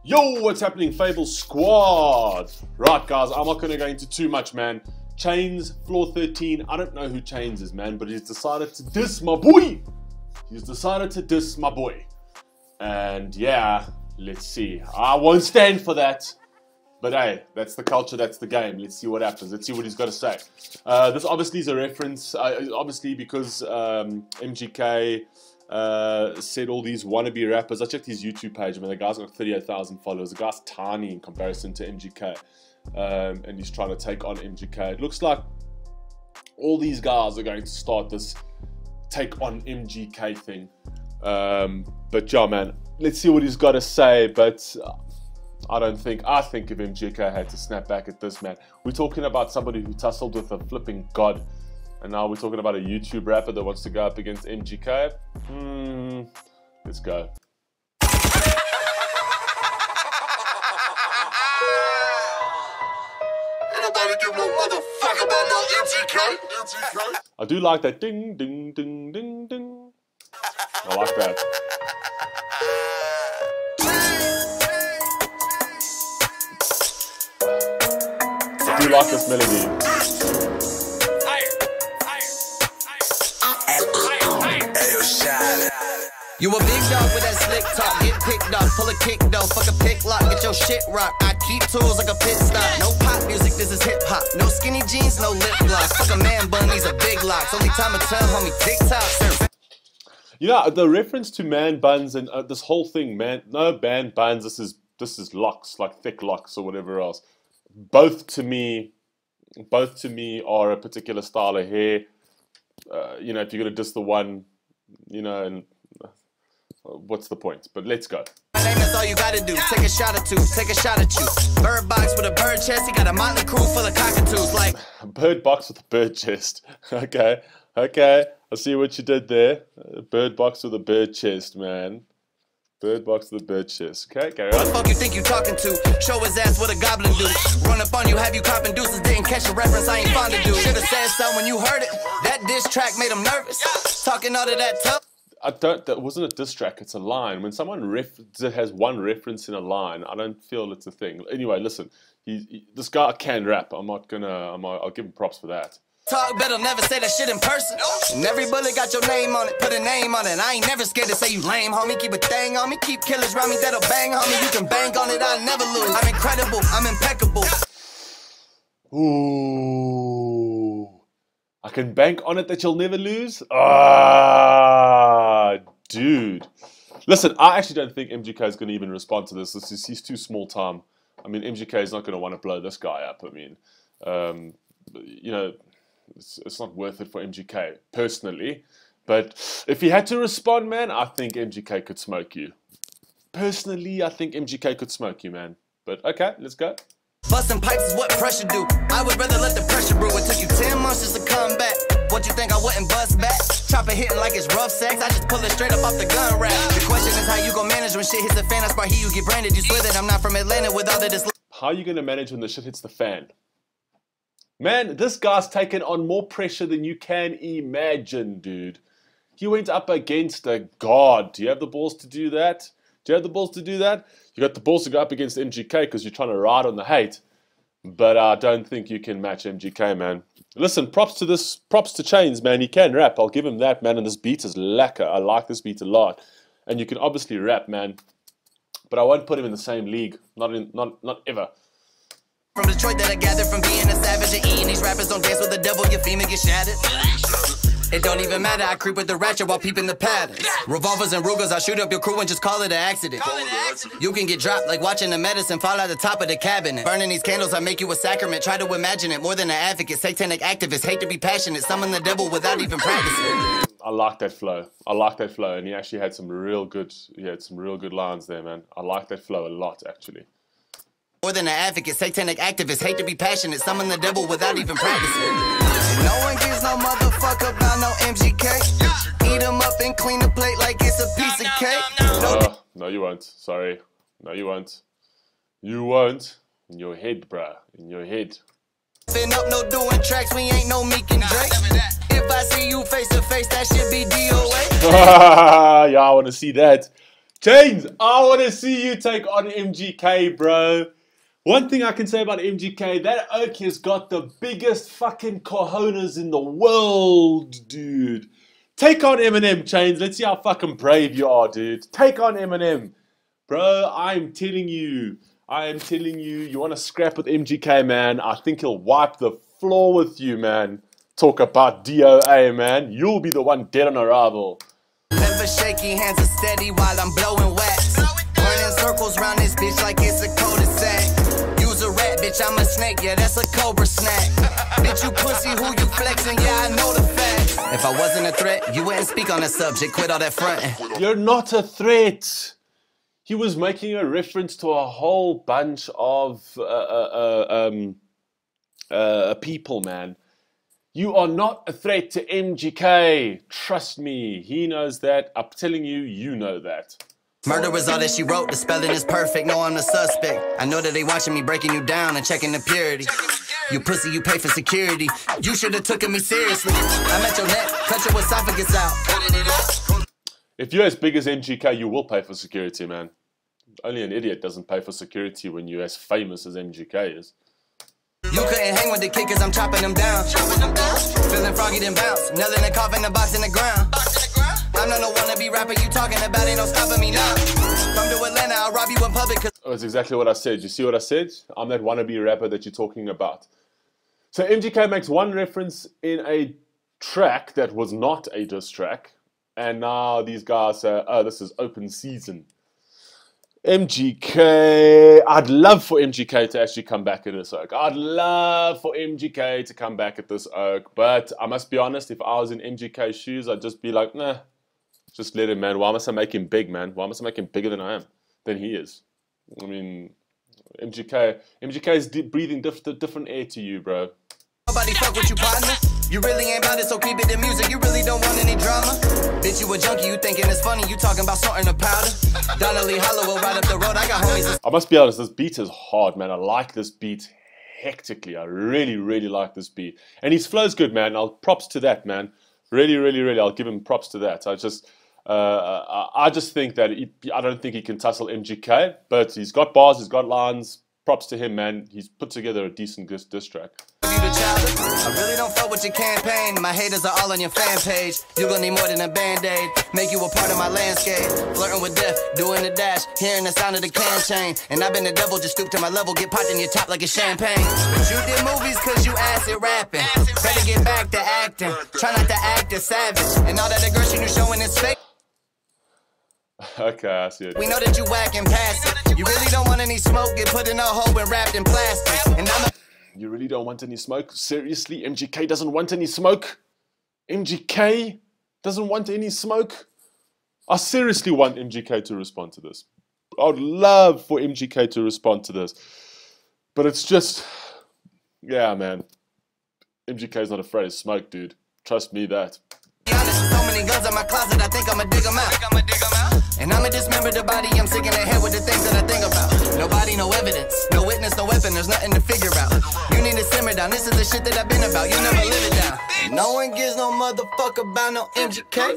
Yo, what's happening, Fable Squad? Right, guys, I'm not going to go into too much, man. Chainz, floor 13. I don't know who Chainz is, man, but he's decided to diss my boy. He's decided to diss my boy. And yeah, let's see. I won't stand for that. But hey, that's the culture, that's the game. Let's see what happens. Let's see what he's got to say. This obviously is a reference, obviously because MGK said all these wannabe rappers. I checked his YouTube page, man. The guy's got 38,000 followers. The guy's tiny in comparison to MGK. And he's trying to take on MGK. It looks like all these guys are going to start this take on MGK thing. But yeah, man, let's see what he's got to say. But I think if MGK had to snap back at this, man. We're talking about somebody who tussled with a flipping god. And now we're talking about a YouTube rapper that wants to go up against MGK. Let's go. I do like that ding, ding, ding, ding, ding. I like that. I do like this melody. You a big dog with that slick talk, get picked up, pull a kick though, fuck a pick lock, get your shit rock. I keep tools like a pit stop. No pop music, this is hip hop. No skinny jeans, no lip gloss. Fuck a man bun, these are big locks. Only time I tell homie TikTok. Yeah, the reference to man buns and this whole thing, man. No man buns. This is locks, like thick locks or whatever else. Both to me are a particular style of hair. You know, if you're gonna diss the one, you know, and what's the point? But let's go. My name is all you gotta do. Take a shot or two, take a shot at you. Bird box with a bird chest. He got a motley crew full of cockatoos. Like a bird box with a bird chest. Okay. I see what you did there. A bird box with a bird chest, man. Bird box with a bird chest. Okay, carry on. What the fuck you think you talking to? Show his ass what a goblin do. Run up on you, have you copping deuces. Didn't catch a reference, I ain't fond of do. Should've said something when you heard it. That diss track made him nervous. Talking all of that tough. That wasn't a diss track, it's a line. When someone has one reference in a line, I don't feel it's a thing. Anyway, listen, this guy can rap. I'll give him props for that. Talk better, never say that shit in person. And every bullet got your name on it, put a name on it. I ain't never scared to say you lame, homie. Keep a thing on me, keep killers around me that'll bang, homie. You can bang on it, I'll never lose. I'm incredible, I'm impeccable. Ooh. I can bank on it that you'll never lose? Ah, dude. Listen, I actually don't think MGK is going to even respond to this. He's too small time. I mean, MGK is not going to want to blow this guy up. I mean, you know, it's not worth it for MGK, personally. But if he had to respond, man, I think MGK could smoke you. Personally, I think MGK could smoke you, man. But okay, let's go. Busting pipes is what pressure do. I would rather let the pressure brew. It took you 10 months just to come back. What you think I wouldn't bust back? Chopper hitting like it's rough sex. I just pull it straight up off the gun rack. The question is how you gon' manage when shit hits the fan. That's why you get branded. You swear that I'm not from Atlanta with all of this. How are you gonna manage when the shit hits the fan? Man, this guy's taken on more pressure than you can imagine, dude. He went up against a god. Do you have the balls to do that? Do you have the balls to do that? You got the balls to go up against MGK because you're trying to ride on the hate. But I don't think you can match MGK, man. Listen, props to Chainz, man. He can rap. I'll give him that, man. And this beat is lacquer. I like this beat a lot. And you can obviously rap, man. But I won't put him in the same league. Not ever. From Detroit that I gathered from being a savage and eating these rappers don't dance with the devil. Your female get shattered. It don't even matter, I creep with the ratchet while peeping the patterns. Revolvers and Rugers, I shoot up your crew and just call it an accident. You can get dropped like watching the medicine fall out the top of the cabinet. Burning these candles, I make you a sacrament. Try to imagine it, more than an advocate. Satanic activists, hate to be passionate. Summon the devil without even practicing. I like that flow. I like that flow, and he actually had some real good lines there, man. I like that flow a lot, actually. More than an advocate, satanic activists, hate to be passionate. Summon the devil without even practicing. No one gives no motherfucker about no MGK. Eat them up and clean the plate like it's a piece of cake. No, you won't. Sorry. No, you won't. You won't. In your head, bruh. In your head. Been up, no doing tracks. We ain't no Meek and Drake. If I see you face to face, that should be DOA. Yeah, I want to see that. Chainz, I want to see you take on MGK, bro. One thing I can say about MGK, that oak has got the biggest fucking cojones in the world, dude. Take on Eminem, Chainz. Let's see how fucking brave you are, dude. Take on Eminem. Bro, I'm telling you, you want to scrap with MGK, man. I think he'll wipe the floor with you, man. Talk about DOA, man. You'll be the one dead on arrival. Never shaky, hands are steady while I'm blowing wax. Running circles round this bitch like it's a cul-de-sac. Use a rat, bitch, I'm a snake, yeah, that's a cobra snack. Bitch, you pussy, who you flexing, yeah, I know the facts. If I wasn't a threat, you wouldn't speak on the subject, quit all that fronting. You're not a threat. He was making a reference to a whole bunch of people, man. You are not a threat to MGK. Trust me, he knows that. I'm telling you, you know that. Murder was all that she wrote, the spelling is perfect, no, I'm the suspect. I know that they watching me breaking you down and checking the purity. You pussy, you pay for security. You should have taken me seriously. I'm at your neck, cut your esophagus out. If you're as big as MGK, you will pay for security, man. Only an idiot doesn't pay for security when you're as famous as MGK is. You couldn't hang with the kid cause I'm chopping them down. Feeling froggy then bounce. Nailing a cough in the box in the ground. I'm not no wannabe rapper you talking about, ain't no stopping me now. Come to Atlanta, I'll rob you in public. Oh, that's exactly what I said. You see what I said? I'm that wannabe rapper that you're talking about. So MGK makes one reference in a track that was not a diss track. And now these guys say, oh, this is open season. MGK, I'd love for MGK to actually come back at this oak. I'd love for MGK to come back at this oak. But I must be honest, if I was in MGK's shoes, I'd just be like, nah, just let him, man. Why must I make him big, man? Why must I make him bigger than I am, than he is? I mean, MGK is breathing different air to you, bro. Nobody fuck with you, partner. You really ain't about it, so keep it in music. You really don't want any drama. Bitch, you a junkie, you thinking it's funny. You talking about sorting a powder. Donnelly Hollow will ride up the road. I got homies. I must be honest, this beat is hard, man. I like this beat hectically. I really, really like this beat. And his flow's good, man. Props to that, man. Really, really, really. I'll give him props to that. I just think that I don't think he can tussle MGK, but he's got bars, he's got lines. Props to him, man. He's put together a decent diss track. I really don't fuck with your campaign. My haters are all on your fan page. You gonna need more than a band-aid. Make you a part of my landscape. Flirting with death, doing the dash, hearing the sound of the can chain. And I've been the devil, just stoop to my level, get popped in your top like a champagne. But you did movies cause you acid rapping. Better get back to acting. Try not to act a savage. And all that aggression you're showing is fake. Okay, I see it. We know that you whack and pass it. You really don't want any smoke, get put in a hole and wrapped in plastic. And you really don't want any smoke? Seriously? MGK doesn't want any smoke? MGK doesn't want any smoke? I seriously want MGK to respond to this. I would love for MGK to respond to this. But it's just, yeah, man. MGK's not afraid of smoke, dude. Trust me that. So many guns in my closet, I think I'ma dig them out. And I'ma dismember the body, I'm sick in the head with the things that I think about. Nobody, no evidence, no witness, no weapon, there's nothing to figure out. You need to simmer down, this is the shit that I've been about, you never live it down. No one gives no motherfucker about no MGK.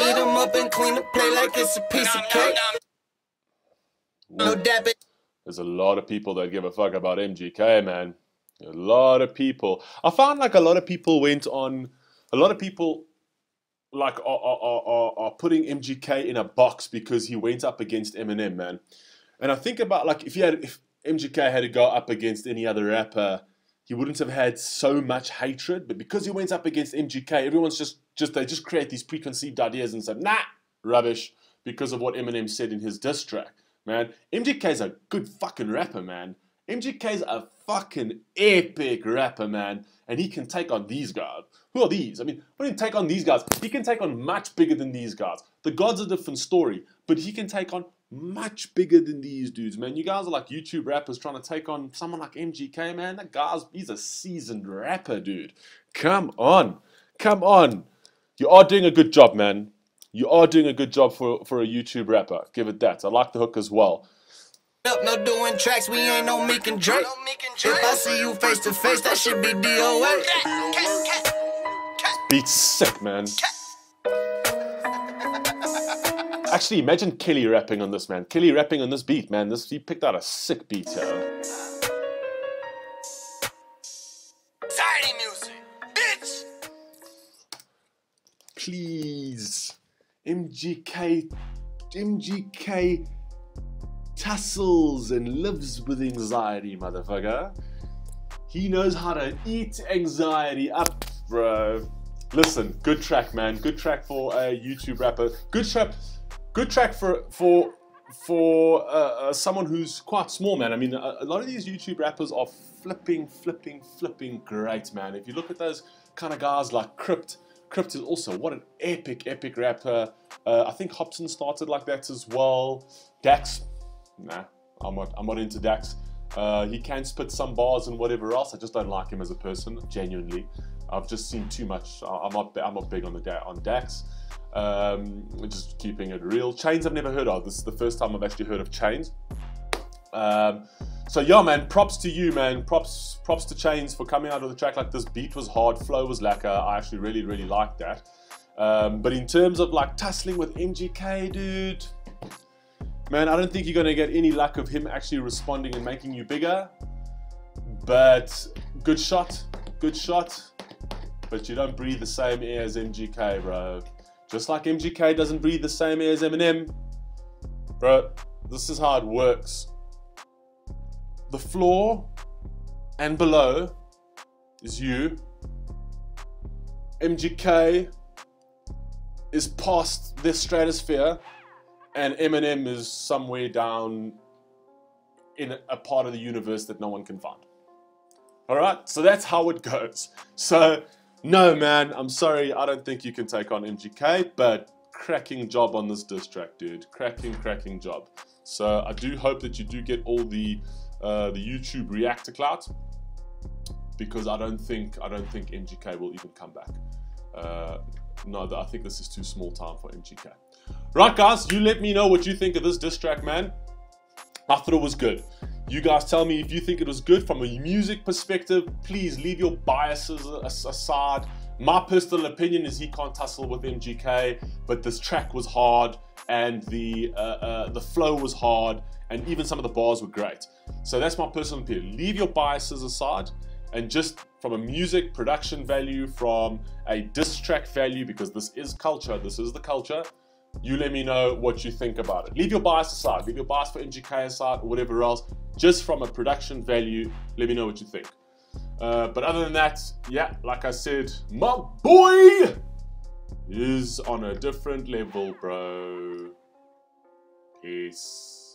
Eat them up and clean the plate like it's a piece of cake. No dab it. There's a lot of people that give a fuck about MGK, man. A lot of people. I found like a lot of people like are putting MGK in a box because he went up against Eminem, man. And I think about like if MGK had to go up against any other rapper, he wouldn't have had so much hatred. But because he went up against MGK, everyone's they just create these preconceived ideas and say, nah, rubbish, because of what Eminem said in his diss track, man. MGK's a good fucking rapper, man. MGK's a fucking epic rapper, man. And he can take on these guys. Who are these? I mean, when he take on these guys, he can take on much bigger than these guys. The God's a different story, but he can take on much bigger than these dudes, man. You guys are like YouTube rappers trying to take on someone like MGK, man. That he's a seasoned rapper, dude. Come on. Come on. You are doing a good job, man. You are doing a good job for a YouTube rapper. Give it that. I like the hook as well. No doing tracks, we ain't no Meek and Drake. If I see you face to face, that should be DOA. Beat's sick, man. Actually, imagine Kelly rapping on this, man. Kelly rapping on this beat, man. He picked out a sick beat here. Party music, bitch. Please, MGK tussles and lives with anxiety, motherfucker. He knows how to eat anxiety up, bro. Listen, good track, man. Good track for a YouTube rapper. Good track for someone who's quite small, man. I mean, a lot of these YouTube rappers are flipping great, man. If you look at those kind of guys like Crypt is also, what an epic rapper. I think Hobson started like that as well. Dax, nah, I'm not into Dax. He can spit some bars and whatever else. I just don't like him as a person, genuinely. I've just seen too much. I'm not big on Dax. Just keeping it real. Chainz I've never heard of. This is the first time I've actually heard of Chainz. So yeah, man, props to you, man. Props to Chainz for coming out of the track like this. Beat was hard, flow was lacquer. I actually really liked that. But in terms of like tussling with MGK, dude, man, I don't think you're gonna get any luck of him actually responding and making you bigger. But good shot. But you don't breathe the same air as MGK, bro. Just like MGK doesn't breathe the same air as Eminem. Bro, this is how it works. The floor and below is you. MGK is past this stratosphere, and Eminem is somewhere down in a part of the universe that no one can find. Alright, so that's how it goes. So, no man, I'm sorry, I don't think you can take on MGK, but cracking job on this diss track, dude. Cracking job. So I do hope that you do get all the YouTube reactor clout, because I don't think MGK will even come back. No, I think this is too small time for MGK. Right, guys, you let me know what you think of this diss track, man. I thought it was good. You guys tell me if you think it was good from a music perspective. Please leave your biases aside. My personal opinion is he can't tussle with MGK, but this track was hard, and the flow was hard, and even some of the bars were great. So that's my personal opinion. Leave your biases aside, and just from a music production value, from a diss track value, because this is culture, this is the culture, you let me know what you think about it. Leave your bias aside, leave your bias for MGK aside, or whatever else. Just from a production value, let me know what you think. But other than that, yeah, like I said, my boy is on a different level, bro. Peace.